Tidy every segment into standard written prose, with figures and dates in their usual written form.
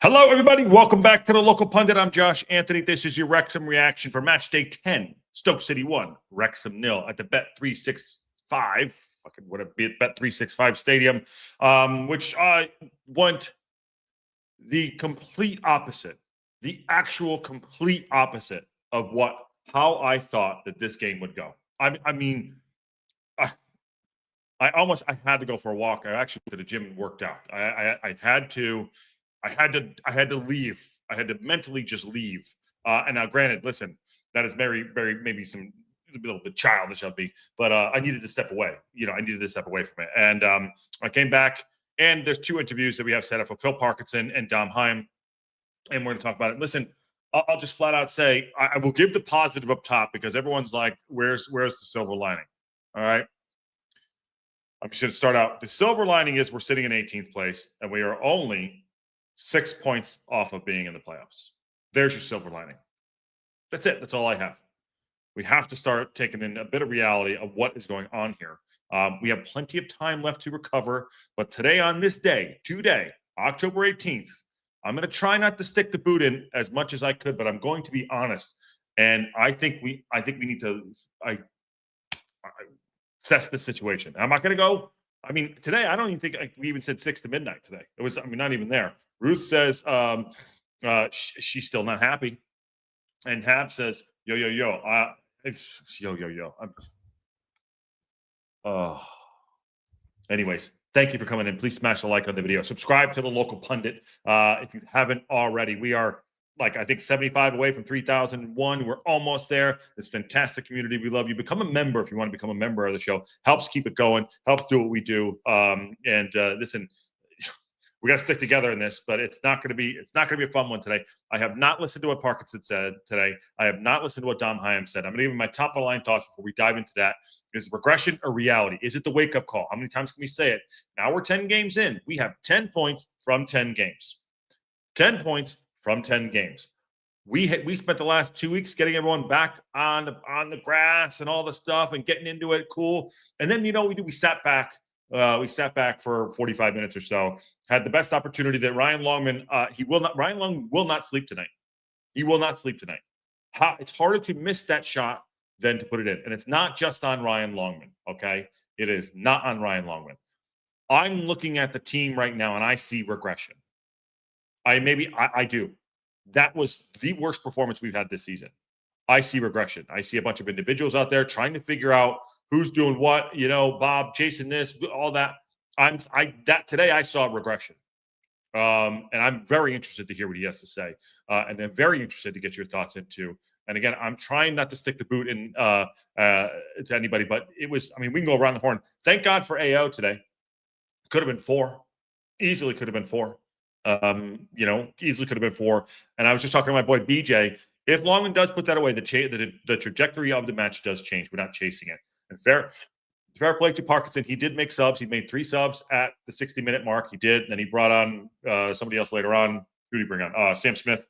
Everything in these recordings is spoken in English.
Hello, everybody. Welcome back to the Local Pundit. I'm Josh Anthony. This is your Wrexham reaction for match day 10. Stoke City 1, Wrexham 0 at the Bet365. Fucking what a Bet365 stadium, which went the complete opposite, the actual complete opposite of how I thought that this game would go. I mean, I had to go for a walk. I actually went to the gym and worked out. I had to leave. I had to mentally just leave. And now, granted, listen, that is very, very maybe a little bit childish of me, but I needed to step away. I needed to step away from it. And I came back, and there's two interviews that we have set up for Phil Parkinson and Dom Heim, and we're going to talk about it. Listen, I'll just flat out say I will give the positive up top because everyone's like, "Where's the silver lining?" All right. I'm just going to start out. The silver lining is we're sitting in 18th place, and we are only 6 points off of being in the playoffs. There's your silver lining. That's it. That's all I have. We have to start taking in a bit of reality of what is going on here. We have plenty of time left to recover, but today, on this day, today, October 18th, I'm going to try not to stick the boot in as much as I could, but I'm going to be honest. And I think we need to assess the situation. I'm not going to go. I mean, today, I don't even think we even said 6 to midnight today. It was, not even there. Ruth says she's still not happy. And Hab says, yo. It's yo. Anyways, thank you for coming in. Please smash a like on the video. Subscribe to the Local Pundit if you haven't already. We are, I think 75 away from 3,001. We're almost there. This fantastic community. We love you. Become a member if you want to become a member of the show. Helps keep it going. Helps do what we do. Listen, we got to stick together in this, but it's not going to be a fun one today. I have not listened to what Parkinson said today. I have not listened to what Dom Heim said. I'm going to give you my top of the line thoughts before we dive into that. Is it regression or reality? Is it the wake-up call? How many times can we say it? Now we're 10 games in. We have 10 points from 10 games. 10 points from 10 games. We spent the last 2 weeks getting everyone back on the grass and all the stuff and getting into it. Cool. And then we sat back. We sat back for 45 minutes or so. Had the best opportunity that Ryan Longman. Ryan Longman will not sleep tonight. He will not sleep tonight. It's harder to miss that shot than to put it in, and it's not just on Ryan Longman. Okay, it is not on Ryan Longman. I'm looking at the team right now, and I see regression. I do. That was the worst performance we've had this season. I see regression. I see a bunch of individuals out there trying to figure out who's doing what, Bob chasing this, all that. Today I saw regression. And I'm very interested to hear what he has to say. And I'm very interested to get your thoughts into. And again, I'm trying not to stick the boot in to anybody, but it was, we can go around the horn. Thank God for AO today. Could have been 4. Easily could have been 4. Easily could have been 4. And I was just talking to my boy BJ. If Longman does put that away, the trajectory of the match does change. We're not chasing it. And fair play to Parkinson. He did make subs. He made 3 subs at the 60-minute mark. He did. Then he brought on somebody else later on. Who did he bring on? Sam Smith.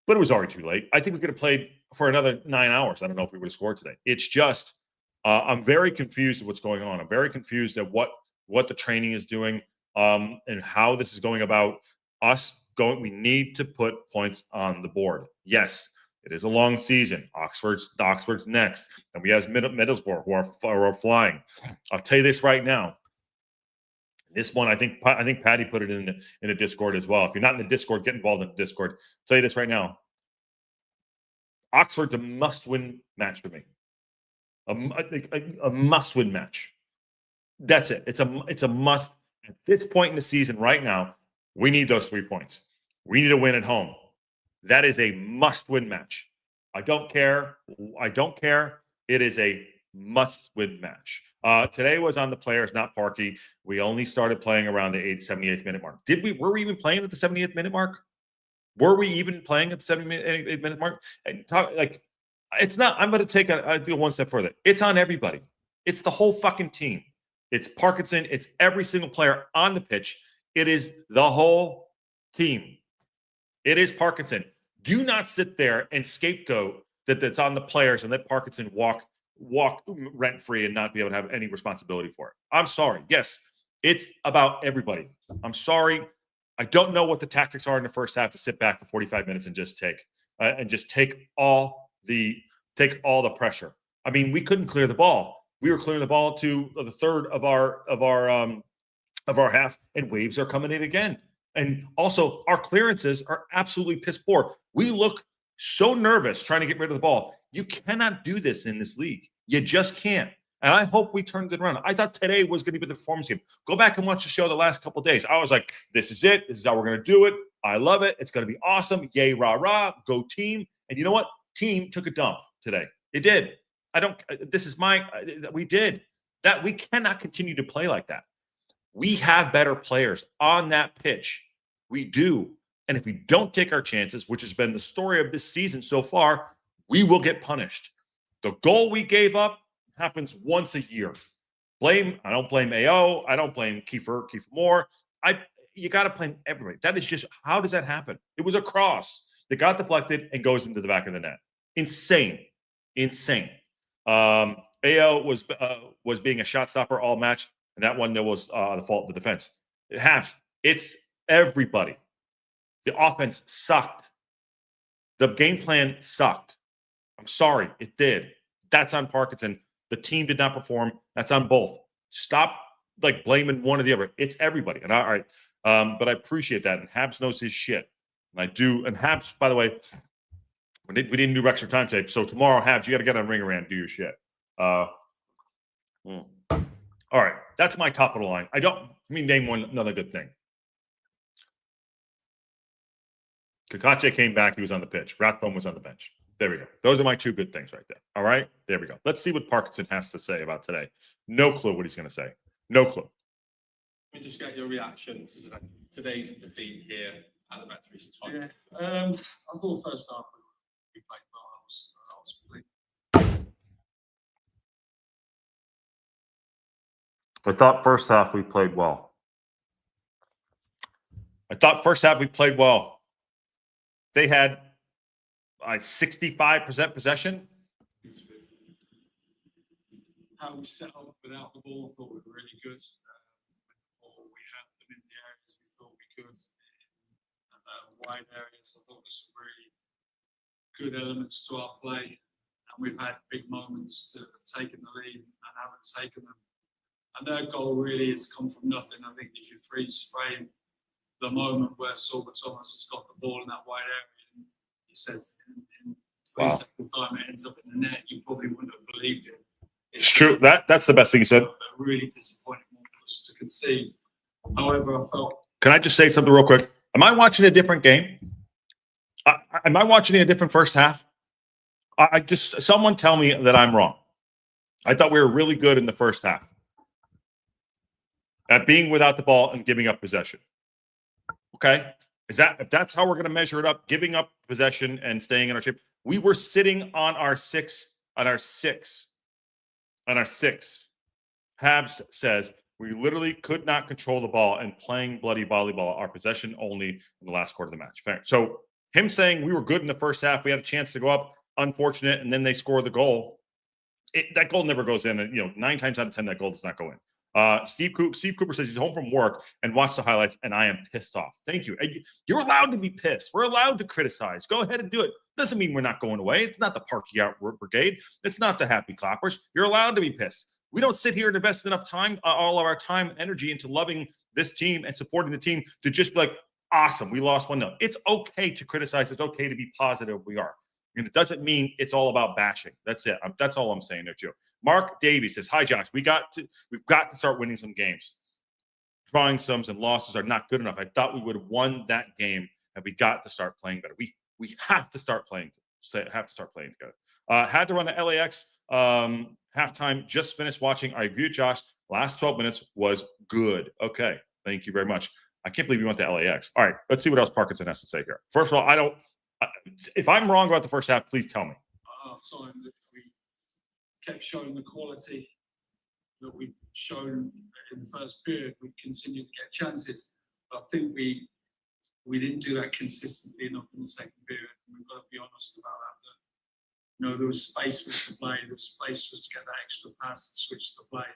But it was already too late. I think we could have played for another 9 hours. I don't know if we would have scored today. It's just I'm very confused at what's going on. I'm very confused at what the training is doing and how this is going about us going. We need to put points on the board. Yes. It is a long season. Oxford's next, and we have Middlesbrough who are flying. I'll tell you this right now. This one, I think Patty put it in the Discord as well. If you're not in the Discord, get involved in the Discord. I'll tell you this right now. Oxford's a must-win match for me. A must-win match. That's it. It's a must at this point in the season. Right now, we need those 3 points. We need a win at home. That is a must-win match. I don't care. It is a must-win match. Today was on the players, not Parky. We only started playing around the 78th minute mark. Were we even playing at the 78th minute mark? Were we even playing at the 78th minute mark? It's not. I'm going to do one step further. It's on everybody. It's the whole fucking team. It's Parkinson. It's every single player on the pitch. It is the whole team. It is Parkinson. Do not sit there and scapegoat that's on the players and let Parkinson walk rent-free and not be able to have any responsibility for it. I'm sorry. Yes, it's about everybody. I'm sorry. I don't know what the tactics are in the first half to sit back for 45 minutes and just take all the pressure. I mean, we couldn't clear the ball. We were clearing the ball to the third of our half, and waves are coming in again. And also, our clearances are absolutely piss poor. We look so nervous trying to get rid of the ball. You cannot do this in this league. You just can't. And I hope we turned it around. I thought today was going to be the performance game. Go back and watch the show the last couple of days. I was like, this is it. This is how we're going to do it. I love it. It's going to be awesome. Yay, rah, rah. Go team. And you know what? Team took a dump today. It did. We did. That we cannot continue to play like that. We have better players on that pitch. We do. And if we don't take our chances, which has been the story of this season so far, we will get punished. The goal we gave up happens once a year. I don't blame AO. I don't blame Kiefer Moore. You got to blame everybody. That is just, how does that happen? It was a cross that got deflected and goes into the back of the net. Insane. AO was being a shot stopper all match. And that one, there was the fault of the defense. It's everybody. The offense sucked. The game plan sucked. I'm sorry, it did. That's on Parkinson. The team did not perform. That's on both. Stop blaming one or the other. It's everybody. And all right, but I appreciate that. And Habs knows his shit. And I do. And Habs, by the way, we didn't do Wrexham time tape. So tomorrow, Habs, you got to get on Ring Around and do your shit. All right, that's my top of the line. Let me name another good thing. Kakache came back. He was on the pitch. Rathbone was on the bench. There we go. Those are my two good things right there. All right, there we go. Let's see what Parkinson has to say about today. No clue what he's going to say. No clue. Let me just get your reaction to today's defeat here at the Bet 365. Yeah, I thought first half we played well. I was pleased. I thought first half we played well. They had 65% possession. How we set up without the ball, I thought we were really good. We had them in the areas we thought we could. Wide areas, I thought there's some really good elements to our play. And we've had big moments to have taken the lead and haven't taken them. And their goal really has come from nothing. I think if you freeze frame the moment where Sorba Thomas has got the ball in that wide area, and he says in 3 seconds time it ends up in the net, you probably wouldn't have believed it. It's true. That's the best thing he said. A really disappointing one for us to concede. However, I felt. Can I just say something real quick? Am I watching a different game? Am I watching a different first half? Someone tell me that I'm wrong. I thought we were really good in the first half at being without the ball and giving up possession. Okay, if that's how we're going to measure it up, giving up possession and staying in our shape, we were sitting on our six. Habs says we literally could not control the ball and playing bloody volleyball, our possession only in the last quarter of the match. Fair. So him saying we were good in the first half, we had a chance to go up, unfortunate, and then they score the goal. That goal never goes in. And 9 times out of 10, that goal does not go in. Steve Cooper says he's home from work and watched the highlights, and I am pissed off. Thank you. You're allowed to be pissed. We're allowed to criticize. Go ahead and do it. Doesn't mean we're not going away. It's not the Parky Out Brigade. It's not the Happy Clappers. You're allowed to be pissed. We don't sit here and invest enough time, all of our time and energy into loving this team and supporting the team to just be like, awesome, we lost 1-0. It's okay to criticize. It's okay to be positive. We are. And it doesn't mean it's all about bashing. That's it. That's all I'm saying there too. Mark Davies says, "Hi Josh, we've got to start winning some games. Drawing sums and losses are not good enough. I thought we would have won that game, and we got to start playing better. We have to start playing. Have to start playing together. Had to run the LAX halftime. Just finished watching. I agree with Josh. Last 12 minutes was good. Okay, thank you very much. I can't believe you went to LAX. All right, let's see what else Parkinson has to say here. First of all, I don't. If I'm wrong about the first half, please tell me. Time that we kept showing the quality that we'd shown in the first period, we continued to get chances. But I think we didn't do that consistently enough in the second period. And we've got to be honest about that. There was space for us to play. There was space for us to get that extra pass and switch the play,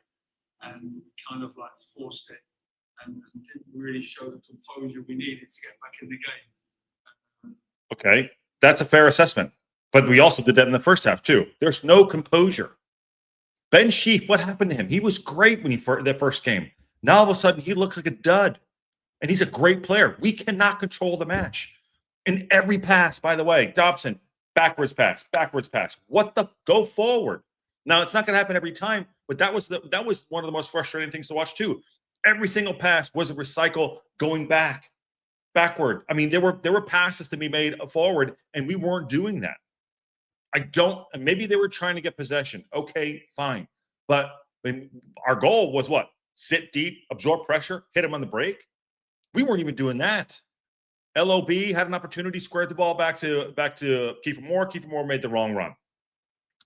and kind of forced it and didn't really show the composure we needed to get back in the game. Okay, that's a fair assessment. But we also did that in the first half too. There's no composure. Ben Sheaf, what happened to him? He was great when that first game. Now all of a sudden he looks like a dud, and he's a great player. We cannot control the match. In every pass, by the way, Dobson, backwards pass. What the go forward? Now it's not going to happen every time, but that was one of the most frustrating things to watch too. Every single pass was a recycle going backward. I mean, there were passes to be made forward, and we weren't doing that. Maybe they were trying to get possession. Okay, fine. But our goal was what? Sit deep, absorb pressure, hit him on the break. We weren't even doing that. LOB had an opportunity, squared the ball back to Kiefer Moore. Kiefer Moore made the wrong run.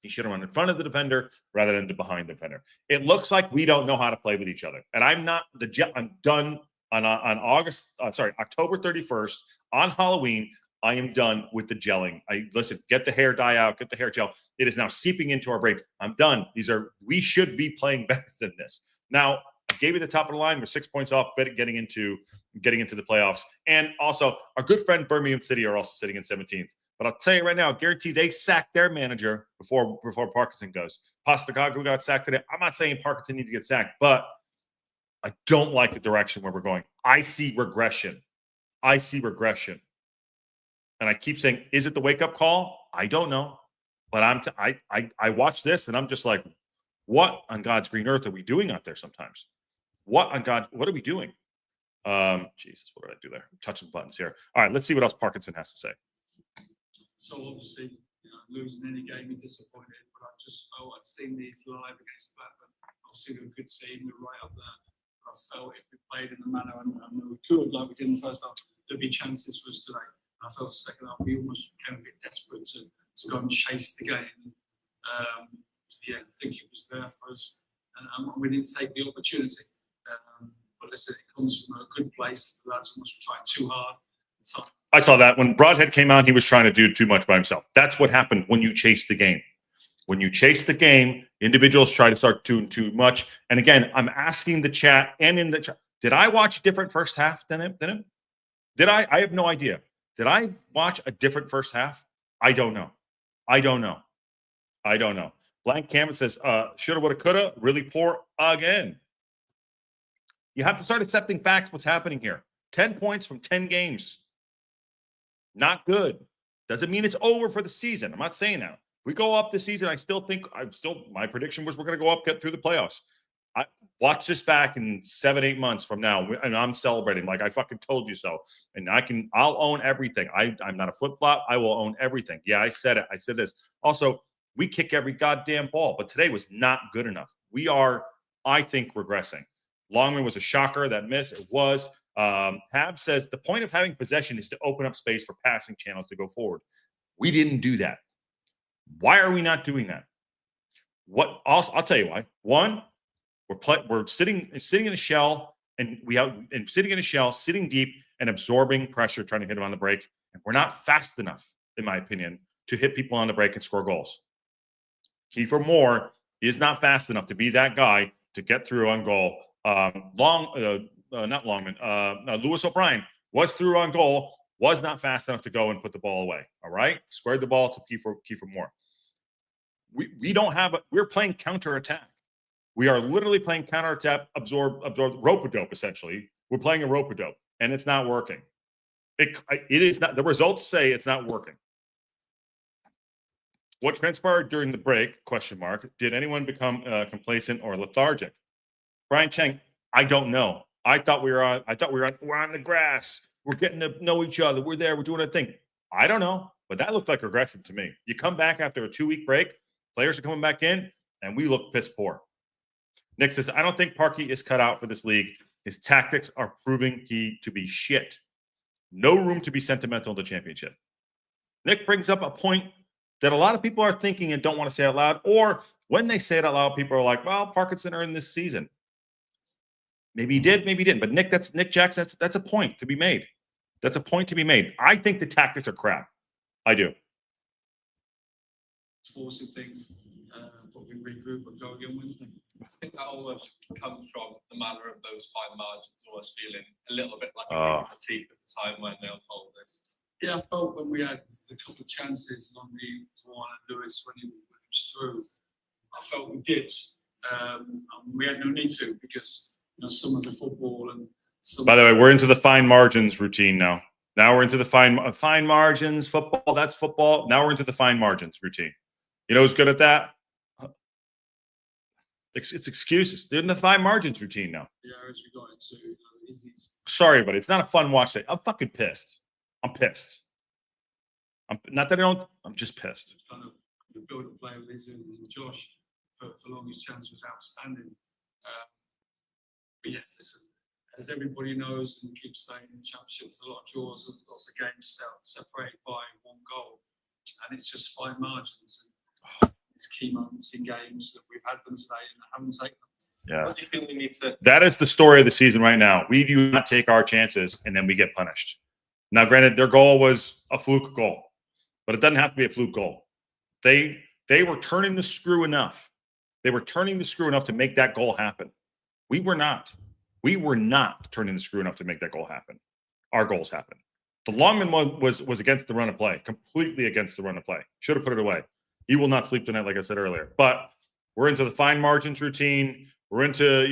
He should have run in front of the defender rather than behind the defender. It looks like we don't know how to play with each other. And I'm done on October 31st on Halloween. I am done with the gelling. Listen, get the hair dye out, get the hair gel. It is now seeping into our brain. I'm done. We should be playing better than this. Now, I gave you the top of the line. We're 6 points off getting into the playoffs. And also, our good friend Birmingham City are also sitting in 17th. But I'll tell you right now, I guarantee they sacked their manager before Parkinson goes. Postecoglou got sacked today. I'm not saying Parkinson needs to get sacked, but I don't like the direction where we're going. I see regression. And I keep saying, is it the wake-up call? I don't know. But I watch this, and I'm just like, what on God's green earth are we doing out there sometimes? What are we doing? Jesus, what did I do there? I'm touching buttons here. All right, let's see what else Parkinson has to say. So obviously, losing any game is disappointed, but I just felt I'd seen these live against Blackburn. Obviously, they're a good team, they're right up there. But I felt if we played in the manner and we could, like we did in the first half, there'd be chances for us today. And I felt the second half we almost became a bit desperate to go and chase the game. I think it was there for us, and we didn't take the opportunity. But listen, it comes from a good place. The lads almost trying too hard. So I saw that when Broadhead came out, he was trying to do too much by himself. That's what happened when you chase the game. When you chase the game, individuals try to start doing too much. And again, I'm asking the chat and in the chat, did I watch a different first half than him? Did I? I have no idea. Did I watch a different first half? I don't know. Blank Canvas says, shoulda, woulda, coulda, really poor again. You have to start accepting facts, what's happening here. 10 points from 10 games. Not good. Doesn't mean it's over for the season. I'm not saying that. If we go up this season, my prediction was we're going to go up, get through the playoffs. I watch this back in 7-8 months from now, and I'm celebrating like I fucking told you so. And I'll own everything. I'm not a flip-flop. I will own everything. Yeah, I said it. I said this. Also, we kick every goddamn ball, but today was not good enough. We are, I think, regressing. Longman was a shocker. That miss, it was. Hab says the point of having possession is to open up space for passing channels to go forward. We didn't do that. Why are we not doing that? I'll tell you why. One, we're sitting in a shell, sitting deep and absorbing pressure, trying to hit them on the break. And we're not fast enough, in my opinion, to hit people on the break and score goals. Kiefer Moore is not fast enough to be that guy to get through on goal. Lewis O'Brien was through on goal, was not fast enough to go and put the ball away. All right, squared the ball to Kiefer Moore. We don't have we're playing counterattack. We are literally playing counterattack, absorb rope-a-dope, essentially. We're playing a rope-a-dope, and it's not working. It is not. The results say it's not working. What transpired during the break? ? Did anyone become complacent or lethargic? Brian Cheng, I don't know. I thought we're on the grass. We're getting to know each other. We're there. We're doing a thing. I don't know, but that looked like regression to me. You come back after a 2-week break. Players are coming back in, and we look piss poor. Nick says, I don't think Parkey is cut out for this league. His tactics are proving he to be shit. No room to be sentimental in the championship. Nick brings up a point that a lot of people are thinking and don't want to say out loud, or when they say it out loud, people are like, well, Parkinson earned this season. Maybe he did, maybe he didn't. But Nick Jackson, that's a point to be made. That's a point to be made. I think the tactics are crap. I do. It's forcing things, but we regroup and go again Wednesday. I think that almost comes from the manner of those fine margins, almost feeling a little bit like a Oh. kick in the teeth at the time when they unfolded. Yeah, I felt when we had a couple of chances on the one and Lewis when he was through, I felt we dipped. And we had no need to because some of the football and some. By the way, we're into the fine margins routine now. Now we're into the fine margins football. That's football. Now we're into the fine margins routine. You know who's good at that? It's excuses. They're in the fine margins routine now. The areas we got into, Sorry, but it's not a fun watch day. I'm fucking pissed. I'm pissed. I'm not that I don't. I'm just pissed. Kind of the build and play with Izzy and Josh for long his chance was outstanding. But yeah, listen, as everybody knows and keeps saying, the championship is a lot of draws. There's lots of games separated by one goal, and it's just fine margins. And it's key moments in games that we've had them today and haven't taken them. Yeah. What do you feel we need to? That is the story of the season right now. We do not take our chances, and then we get punished. Now, granted, their goal was a fluke goal, but it doesn't have to be a fluke goal. They were turning the screw enough. They were turning the screw enough to make that goal happen. We were not. We were not turning the screw enough to make that goal happen. Our goals happened. The Longman one was against the run of play, completely against the run of play. Should have put it away. He will not sleep tonight, like I said earlier. But we're into the fine margins routine. We're into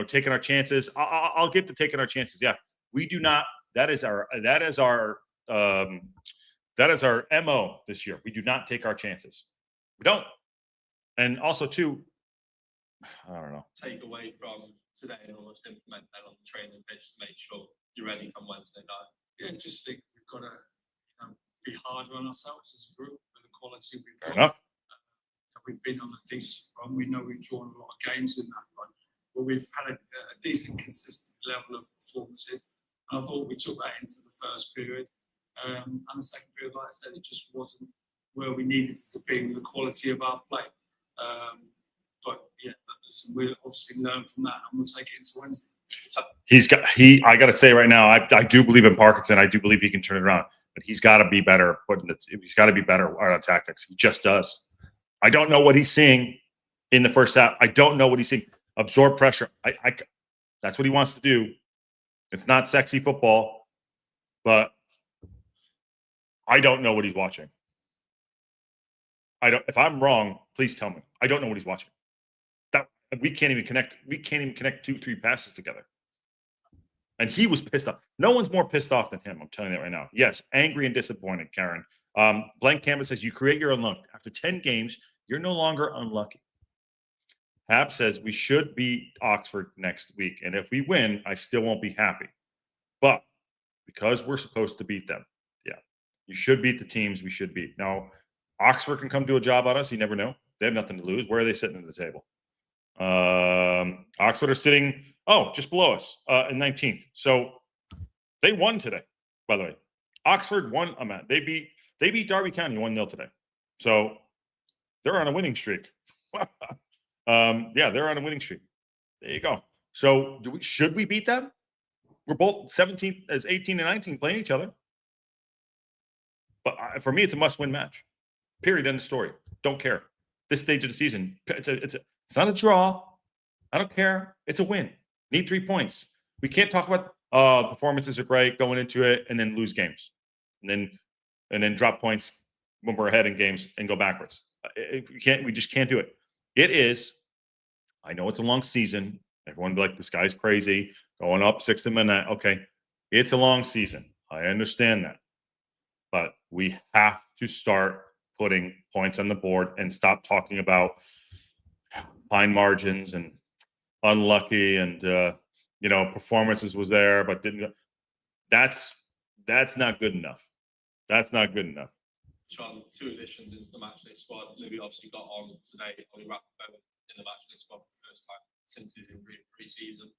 taking our chances. I'll get to taking our chances. Yeah, we do not. That is our MO this year. We do not take our chances. We don't. And also, too, I don't know. Take away from today and almost implement that on the training pitch to make sure you're ready come Wednesday night. Yeah, just think we've got to be harder on ourselves as a group with the quality we've got. Fair enough. We've been on a decent run. We know we've drawn a lot of games in that run, but we've had a decent, consistent level of performances. And I thought we took that into the first period. And the second period, like I said, it just wasn't where we needed it to be with the quality of our play. But yeah, listen, we'll obviously learn from that and we'll take it into Wednesday. I got to say right now, I do believe in Parkinson. I do believe he can turn it around, but he's got to be better. He's got to be better on tactics. He just does. I don't know what he's seeing in the first half. I don't know what he's seeing. Absorb pressure. That's what he wants to do. It's not sexy football, but I don't know what he's watching. If I'm wrong, please tell me. I don't know what he's watching. We can't even connect 2-3 passes together. And he was pissed off. No one's more pissed off than him. I'm telling you that right now. Yes, angry and disappointed, Karen. Blank Canvas says you create your own luck. After 10 games, you're no longer unlucky. Hap says we should beat Oxford next week. And if we win, I still won't be happy. But because we're supposed to beat them, yeah, you should beat the teams we should beat. Now, Oxford can come do a job on us. You never know. They have nothing to lose. Where are they sitting at the table? Oxford are sitting, just below us in 19th. So they won today, by the way. Oxford won. They beat Derby County 1-0 today. So they're on a winning streak. They're on a winning streak. There you go. So should we beat them? We're both 17th as 18 and 19 playing each other. But for me, it's a must-win match. Period. End of story. Don't care. This stage of the season, it's not a draw. I don't care. It's a win. Need 3 points. We can't talk about performances are great going into it and then lose games, and then drop points when we're ahead in games and go backwards. We just can't do it. It is. I know it's a long season. Everyone be like, this guy's crazy, going up 6 a minute. Okay, it's a long season. I understand that, but we have to start putting points on the board and stop talking about fine margins and unlucky and performances was there but didn't. That's not good enough. That's not good enough. Sean, 2 additions into the matchday squad. Louis obviously got on today. Only wrapped in the matchday squad for the first time since his injury in pre-season.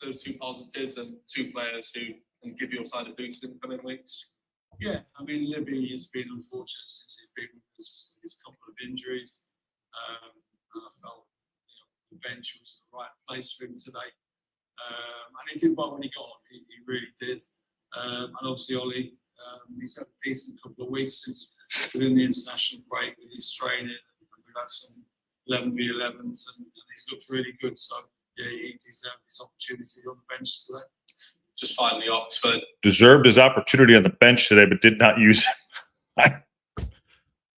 Those 2 positives and 2 players who can give your side a boost in the coming weeks. Yeah, I mean, Libby has been unfortunate since he's been with his couple of injuries. And I felt the bench was the right place for him today. And he did well when he got on. He really did. And obviously, Ollie, he's had a decent couple of weeks since within the international break with his training. And we've had some 11v11s, and he's looked really good. So yeah, he deserved his opportunity on the bench today. Just finally, Oxford. Deserved his opportunity on the bench today, but did not use it.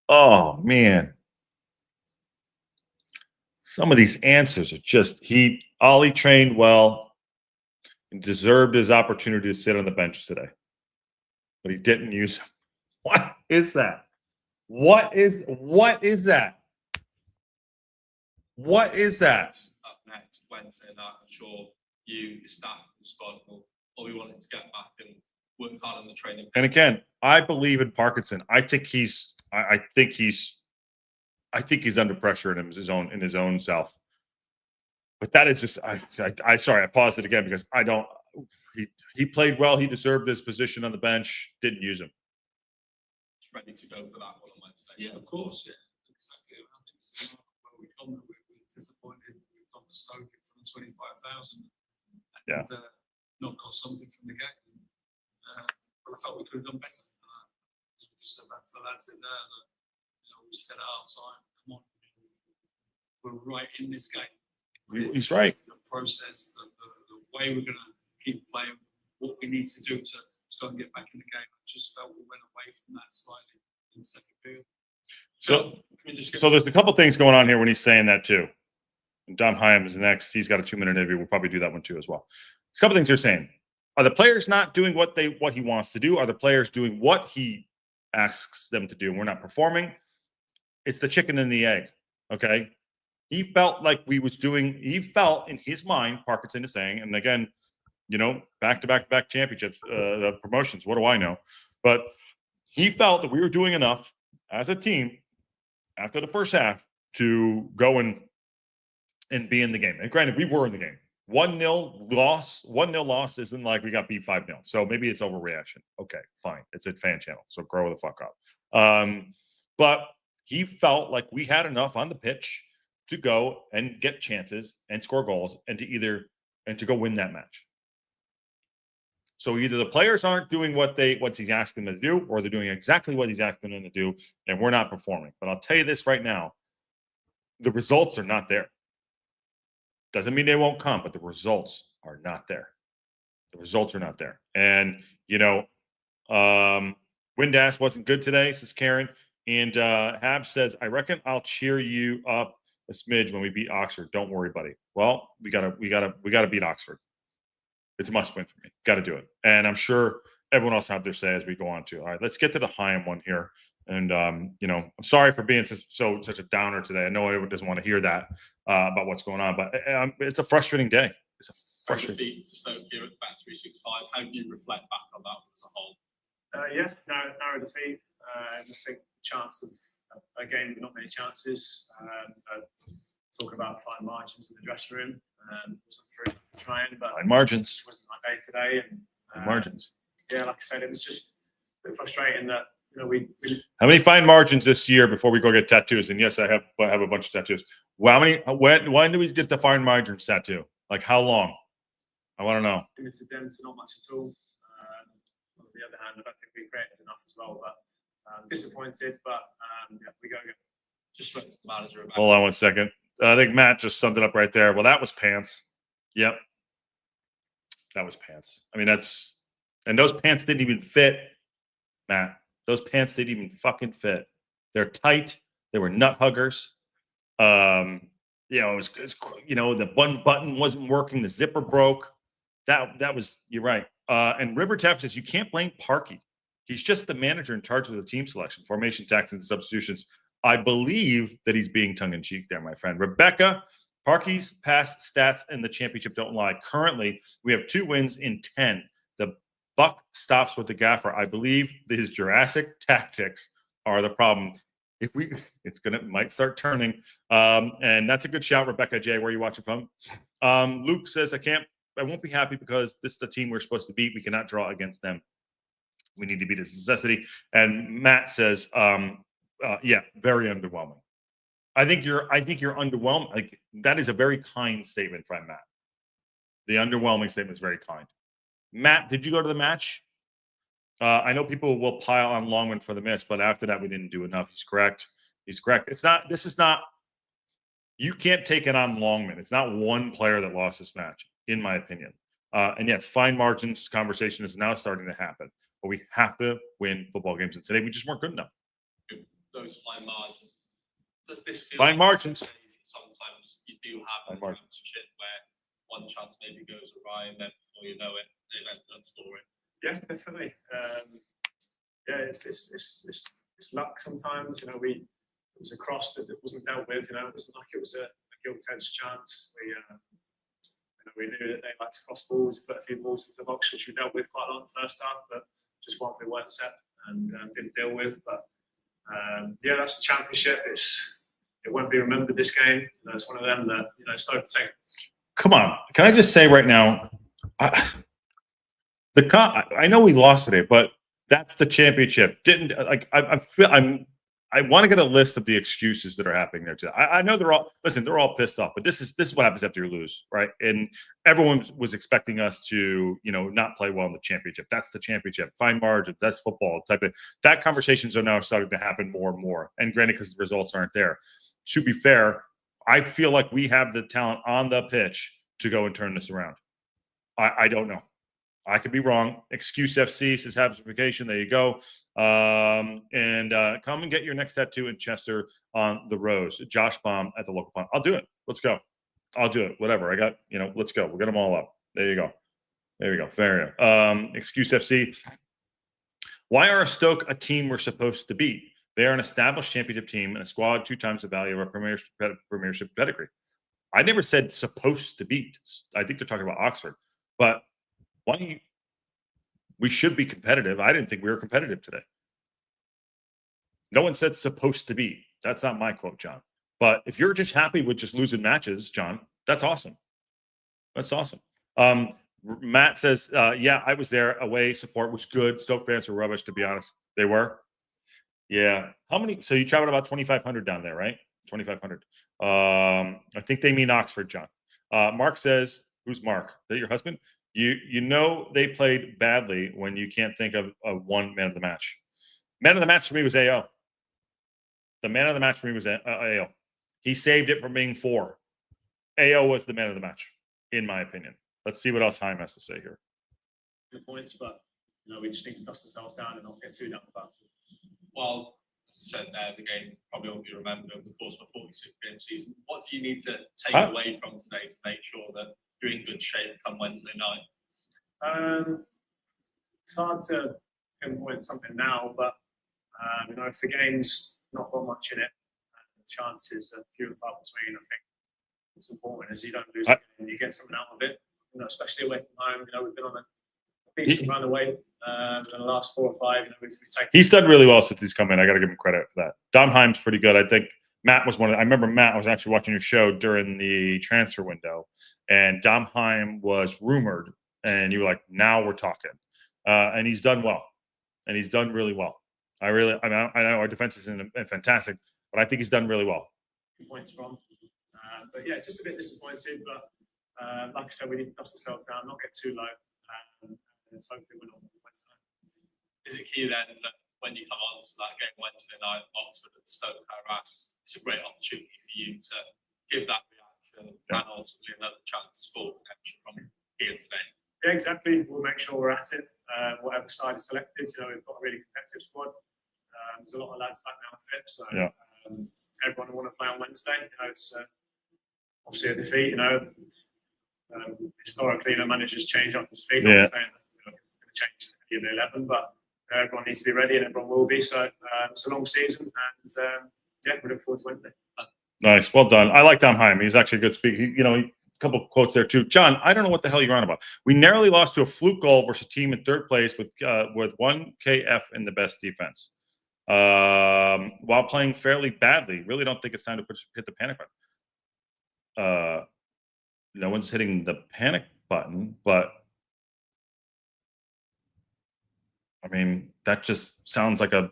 Oh, man. Some of these answers are just, Ollie trained well and deserved his opportunity to sit on the bench today, but he didn't use him. What is that? What is that? What is that? Up next Wednesday night, I'm sure you, your staff, and the squad will be wanting to get back and work hard on the training. And again, I believe in Parkinson. I think he's under pressure in his own self. But that is just sorry, I paused it again because I don't. He played well. He deserved his position on the bench. Didn't use him. Just ready to go for that one on Wednesday. Yeah, of course. Yeah, exactly. I think it's where we come. We're disappointed. We've got the Stoke in front of 25,000. Yeah. Not got something from the game. But I felt we could have done better. Just said that to the lads in there. That, we said at half time, come on, we're right in this game. He's right. The process, the way we're going to keep playing, what we need to do to go and get back in the game. I just felt we went away from that slightly in the second period. So there's a couple things going on here when he's saying that too. And Dom Hyam is next. He's got a 2-minute interview. We'll probably do that one too as well. There's a couple things they're saying. Are the players not doing what he wants to do? Are the players doing what he asks them to do? And we're not performing. It's the chicken and the egg. Okay. He felt like he felt in his mind, Parkinson is saying, and again, back-to-back championships, promotions, what do I know? But he felt that we were doing enough as a team after the first half to go and be in the game. And granted, we were in the game. 1-0 loss isn't like we got beat 5-0. So maybe it's overreaction. Okay, fine. It's a fan channel, so grow the fuck up. But he felt like we had enough on the pitch to go and get chances and score goals and to go win that match. So either the players aren't doing what he's asking them to do, or they're doing exactly what he's asking them to do, and we're not performing. But I'll tell you this right now, the results are not there. Doesn't mean they won't come, but the results are not there. The results are not there. And, Windass wasn't good today, says Karen. And Hab says, I reckon I'll cheer you up a smidge when we beat Oxford. Don't worry, buddy. Well, we gotta beat Oxford. It's a must win for me. Got to do it. And I'm sure everyone else have their say as we go on too. All right, let's get to the Hyam one here. And I'm sorry for being such a downer today. I know everyone doesn't want to hear that about what's going on, but it's a frustrating day. It's a frustrating. Defeat to Stoke here at the back 365. How do you reflect back on that as a whole? Narrow defeat. I think chance of a game with not many chances. Talk about fine margins in the dressing room. Wasn't through trying, but fine margins. Just wasn't my day today. And margins. Yeah, like I said, it was just a bit frustrating that we. How many fine margins this year before we go get tattoos? And yes, I have a bunch of tattoos. Well, how many? When do we get the fine margins tattoo? Like how long? I want to know. Limited them to not much at all. On the other hand, I don't think we created enough as well. But disappointed. But we go again. Just spoke to the manager about. Hold on 1 second. I think Matt just summed it up right there. Well, that was pants. Yep. That was pants. I mean, and those pants didn't even fit, Matt. Those pants didn't even fucking fit. They're tight. They were nut huggers. It was the one button wasn't working. The zipper broke. That was, you're right. And River Taff says, you can't blame Parky. He's just the manager in charge of the team selection, formation, tactics, and substitutions. I believe that he's being tongue-in-cheek there, my friend. Rebecca, Parky's past stats in the championship don't lie. Currently, we have 2 wins in 10. The buck stops with the gaffer. I believe that his Jurassic tactics are the problem. Might start turning. And that's a good shout, Rebecca J. Where are you watching from? Luke says, I won't be happy because this is the team we're supposed to beat. We cannot draw against them. We need to beat this necessity. And Matt says, very underwhelming. I think you're underwhelmed. Like, that is a very kind statement from Matt. The underwhelming statement is very kind. Matt, did you go to the match? I know people will pile on Longman for the miss, but after that, we didn't do enough. He's correct. This is not You can't take it on Longman. It's not one player that lost this match, in my opinion. And yes, fine margins conversation is now starting to happen, but we have to win football games. And today we just weren't good enough. Those fine margins. Does this feel Fine margins? Sometimes you do have Fine a margins. championship where one chance maybe goes awry, and then before you know it, they end up scoring. Yeah, definitely. Yeah, it's luck sometimes. You know, it was a cross that wasn't dealt with. You know, it wasn't like it was a gilt-edged chance. We knew that they like to cross balls, put a few balls into the box, which we dealt with quite a lot in the first half, but just one we weren't set and didn't deal with. But yeah, that's the championship. It won't be remembered, this game. You know, it's one of them that, you know, Stoke take. Come on. Can I just say right now, I know we lost today, but that's the championship. I want to get a list of the excuses that are happening there today. I know they're all pissed off, but this is what happens after you lose, right? And everyone was expecting us to, you know, not play well in the championship. That's the championship. Fine margins. That's football type of. That conversations are now starting to happen more and more. And granted, because the results aren't there. To be fair, I feel like we have the talent on the pitch to go and turn this around. I don't know. I could be wrong. Excuse FC says vacation. There you go. Come and get your next tattoo in Chester on the Rose. Josh Baum at the local pond. I'll do it. Let's go. I'll do it. Whatever. I got, you know, let's go. We'll get them all up. There you go. There we go. Fair enough. Excuse FC. Why are Stoke a team we're supposed to beat? They are an established championship team and a squad 2 times the value of our premiership pedigree. I never said supposed to beat. I think they're talking about Oxford. But we should be competitive. I didn't think we were competitive today. No one said supposed to be. That's not my quote, John. But if you're just happy with just losing matches, John, that's awesome. That's awesome. Matt says, yeah, I was there. Away support was good. Stoke fans were rubbish, to be honest. They were. Yeah. How many? So you traveled about 2,500 down there, right? 2,500. I think they mean Oxford, John. Mark says, who's Mark? Is that your husband? You know they played badly when you can't think of one man of the match. Man of the match for me was AO. The man of the match for me was AO. He saved it from being 4. AO was the man of the match, in my opinion. Let's see what else Heim has to say here. Good points, but you know, we just need to dust ourselves down and not get too down about it. Well, as you said there, the game probably won't be remembered over the course of a 46-game season. What do you need to take away from today to make sure that you're in good shape come Wednesday night? It's hard to pinpoint something now, but you know, if the game's not got much in it, the chances are few and far between. I think what's important is you don't lose it and you get something out of it. You know, especially away from home. You know, we've been on a decent run away in the last 4 or 5. You know, we've taken. He's done really well since he's come in. I got to give him credit for that. Dom Heim's pretty good. I think Matt was one of. I remember Matt was actually watching your show during the transfer window, and Dom Heim was rumored, and you were like, "Now we're talking," and he's done well, and he's done really well. I know our defense isn't fantastic, but I think he's done really well. Points from, but yeah, just a bit disappointed. But like I said, we need to dust ourselves down, not get too low, and hopefully we're not Wednesday night. Is it key then that when you come on to that game Wednesday night, Oxford and Stoke Harass, it's a great opportunity for you to give that reaction and ultimately another chance for redemption from here today? Yeah, exactly. We'll make sure we're at it. Whatever side is selected, you know, we've got a really competitive squad. There's a lot of lads back now fit, so everyone will want to play on Wednesday. You know, it's obviously a defeat. You know, historically, you know, managers change after defeat. I'm not saying that, you know, going to change in the 11, but everyone needs to be ready, and everyone will be. So it's a long season, and yeah, we look forward to Wednesday. Nice, well done. I like Dom Heim. He's actually a good speaker. You know, a couple of quotes there too. John, I don't know what the hell you're on about. We narrowly lost to a fluke goal versus a team in 3rd place with 1 KF in the best defense, while playing fairly badly. Really don't think it's time to hit the panic button. No one's hitting the panic button, but I mean, that just sounds like a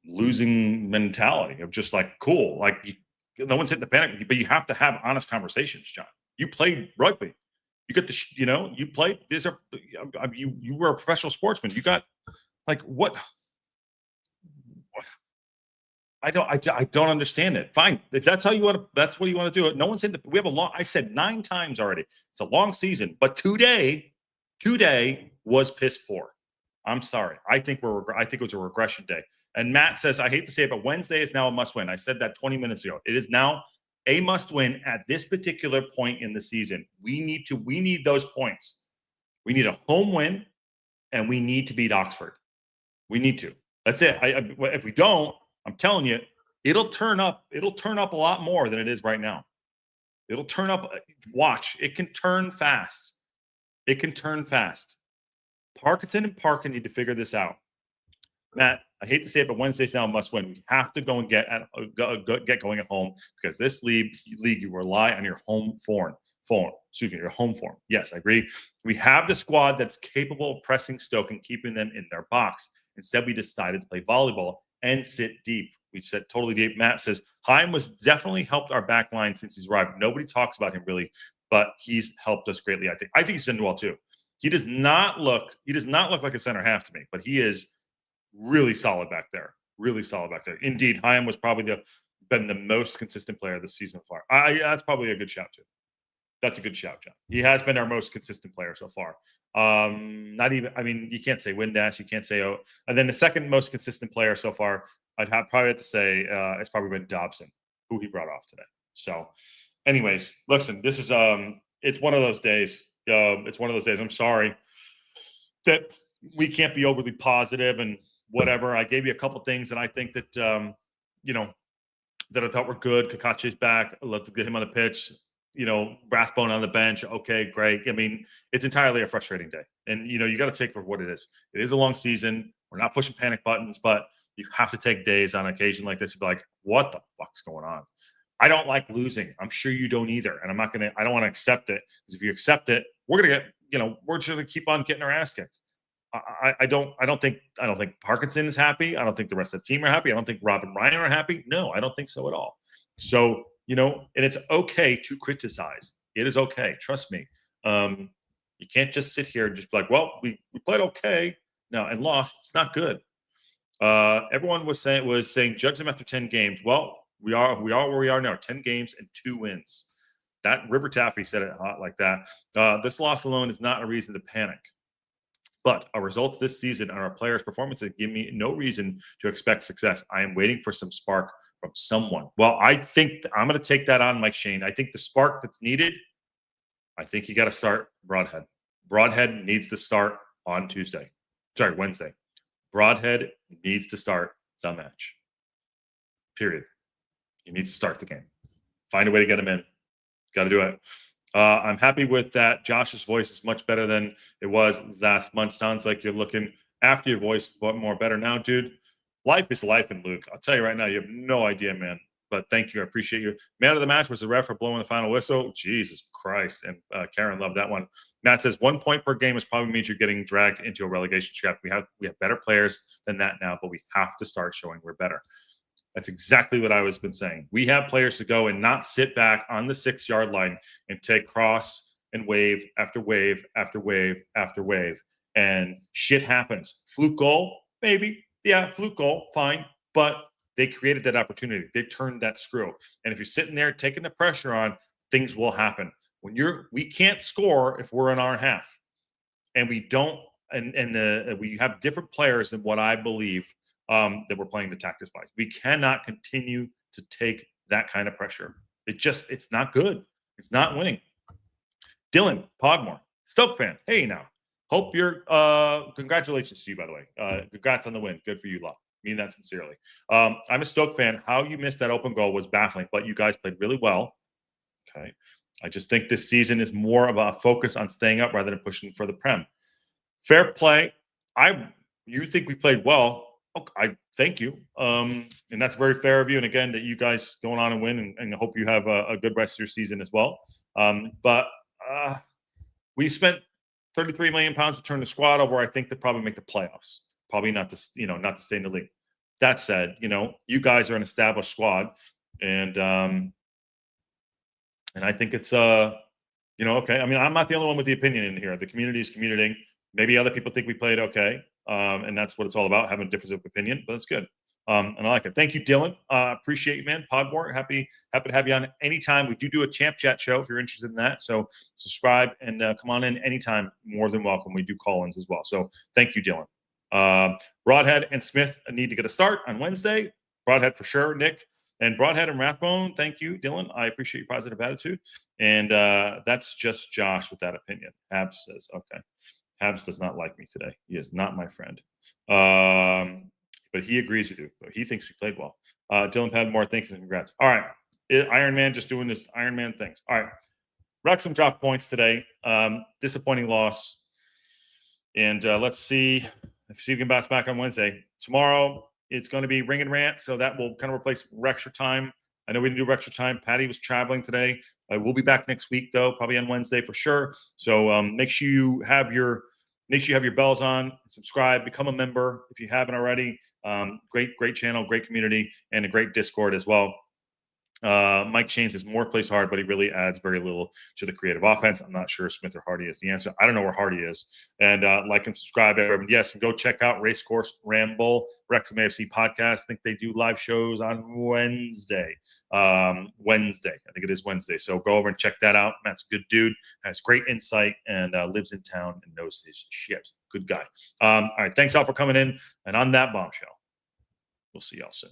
losing mentality of just like, cool, like no one's hitting the panic, but you have to have honest conversations, John. You played rugby. You get the, you know, you played. These are you were a professional sportsman. You got like what? I don't understand it. Fine. If that's how you want to, that's what you want to do it. No one's in the, we have a long, I said 9 times already. It's a long season, but today was piss poor. I'm sorry. I think it was a regression day. And Matt says, I hate to say it, but Wednesday is now a must win. I said that 20 minutes ago. It is now a must win at this particular point in the season. We need those points. We need a home win and we need to beat Oxford. We need to. That's it. If we don't, I'm telling you, it'll turn up. It'll turn up a lot more than it is right now. It'll turn up. Watch. It can turn fast. It can turn fast. Parkinson and Parkin need to figure this out. Matt, I hate to say it, but Wednesday's now a must win. We have to go and get going at home because this league you rely on your home form. Your home form. Yes, I agree. We have the squad that's capable of pressing Stoke and keeping them in their box. Instead, we decided to play volleyball and sit deep. We said totally deep. Matt says Haim was definitely helped our back line since he's arrived. Nobody talks about him really, but he's helped us greatly. I think he's done well too. He does not look like a center half to me, but he is really solid back there. Really solid back there. Indeed, Haim was probably been the most consistent player this season so far. That's probably a good shout too. That's a good shout, John. He has been our most consistent player so far. Not even, I mean, you can't say Windass, you can't say, and then the second most consistent player so far, probably have to say it's probably been Dobson, who he brought off today. So, anyways, listen, this is it's one of those days. It's one of those days. I'm sorry that we can't be overly positive and whatever. I gave you a couple things that I think that that I thought were good. Kakache's back. I'd love to get him on the pitch. Rathbone on the bench. Okay, great. I mean, it's entirely a frustrating day. And, you got to take for what it is. It is a long season. We're not pushing panic buttons, but you have to take days on occasion like this to be like, what the fuck's going on? I don't like losing. I'm sure you don't either. And I don't want to accept it because if you accept it, we're going to get, we're just going to keep on getting our ass kicked. I don't think Parkinson is happy. I don't think the rest of the team are happy. I don't think Rob and Ryan are happy. No, I don't think so at all. So, and it's okay to criticize. It is okay. Trust me. You can't just sit here and just be like, well, we played okay. No, and lost. It's not good. Everyone was saying judge them after 10 games. Well, we are where we are now. 10 games and 2 wins. That River Taffy said it hot like that. This loss alone is not a reason to panic. But our results this season and our players' performances give me no reason to expect success. I am waiting for some spark from someone. Well, I think I'm going to take that on, Mike Shane. I think the spark that's needed, I think you got to start Broadhead. Broadhead needs to start on Wednesday. Broadhead needs to start the match. Period. He needs to start the game. Find a way to get him in. Got to do it. I'm happy with that. Josh's voice is much better than it was last month. Sounds like you're looking after your voice, but more better now, dude. Life is life in Luke. I'll tell you right now, you have no idea, man. But thank you. I appreciate you. Man of the match was the ref for blowing the final whistle. Jesus Christ. And Karen loved that one. Matt says 1 point per game is probably means you're getting dragged into a relegation trap. We have better players than that now, but we have to start showing we're better. That's exactly what I was been saying. We have players to go and not sit back on the 6-yard line and take cross and wave after wave after wave after wave. And shit happens. Fluke goal, maybe. Yeah, fluke goal, fine. But they created that opportunity. They turned that screw. And if you're sitting there taking the pressure on, things will happen. We can't score if we're in our half. And we don't, we have different players than what I believe that we're playing the tactics wise. We cannot continue to take that kind of pressure. It's not good. It's not winning. Dylan Podmore, Stoke fan. Hey now. Hope you're congratulations to you, by the way. Congrats on the win. Good for you, Law. Mean that sincerely. I'm a Stoke fan. How you missed that open goal was baffling, but you guys played really well. Okay. I just think this season is more of a focus on staying up rather than pushing for the Prem. Fair play. You think we played well. Okay, I thank you. And that's very fair of you. And again, that you guys going on and win, and I hope you have a good rest of your season as well. But we spent £33 million to turn the squad over. I think to probably make the playoffs. Probably not to stay in the league. That said, you guys are an established squad, and I think it's okay. I mean, I'm not the only one with the opinion in here. The community is communicating. Maybe other people think we played okay. And that's what it's all about, having a difference of opinion, but it's good. And I like it. Thank you, Dylan. Appreciate you, man. Podmore, happy to have you on anytime. We do a champ chat show if you're interested in that. So subscribe and come on in anytime. More than welcome. We do call-ins as well. So thank you, Dylan. Broadhead and Smith need to get a start on Wednesday. Broadhead for sure, Nick. And Broadhead and Rathbone, thank you, Dylan. I appreciate your positive attitude. And that's just Josh with that opinion. Habs says, okay. Habs does not like me today. He is not my friend. But he agrees with you. He thinks we played well. Dylan Padmore, thanks and congrats. All right. Iron Man just doing this Iron Man things. All right. Wrexham dropped points today. Disappointing loss. And let's see if we can bounce back on Wednesday. Tomorrow, it's going to be Ring and Rant, so that will kind of replace Rextra Time. I know we didn't do Rextra Time. Patty was traveling today. We'll be back next week, though, probably on Wednesday for sure. So make sure you have your bells on, subscribe, become a member if you haven't already. Great channel, great community, and a great Discord as well. Mike Shane says more plays hard, but he really adds very little to the creative offense. I'm not sure Smith or Hardy is the answer. I don't know where Hardy is. And like and subscribe, everyone. Yes, and go check out Racecourse Ramble, Wrexham AFC podcast. I think they do live shows on Wednesday. I think it is Wednesday. So go over and check that out. Matt's a good dude, has great insight, and lives in town and knows his shit. Good guy. All right, thanks all for coming in. And on that bombshell, we'll see y'all soon.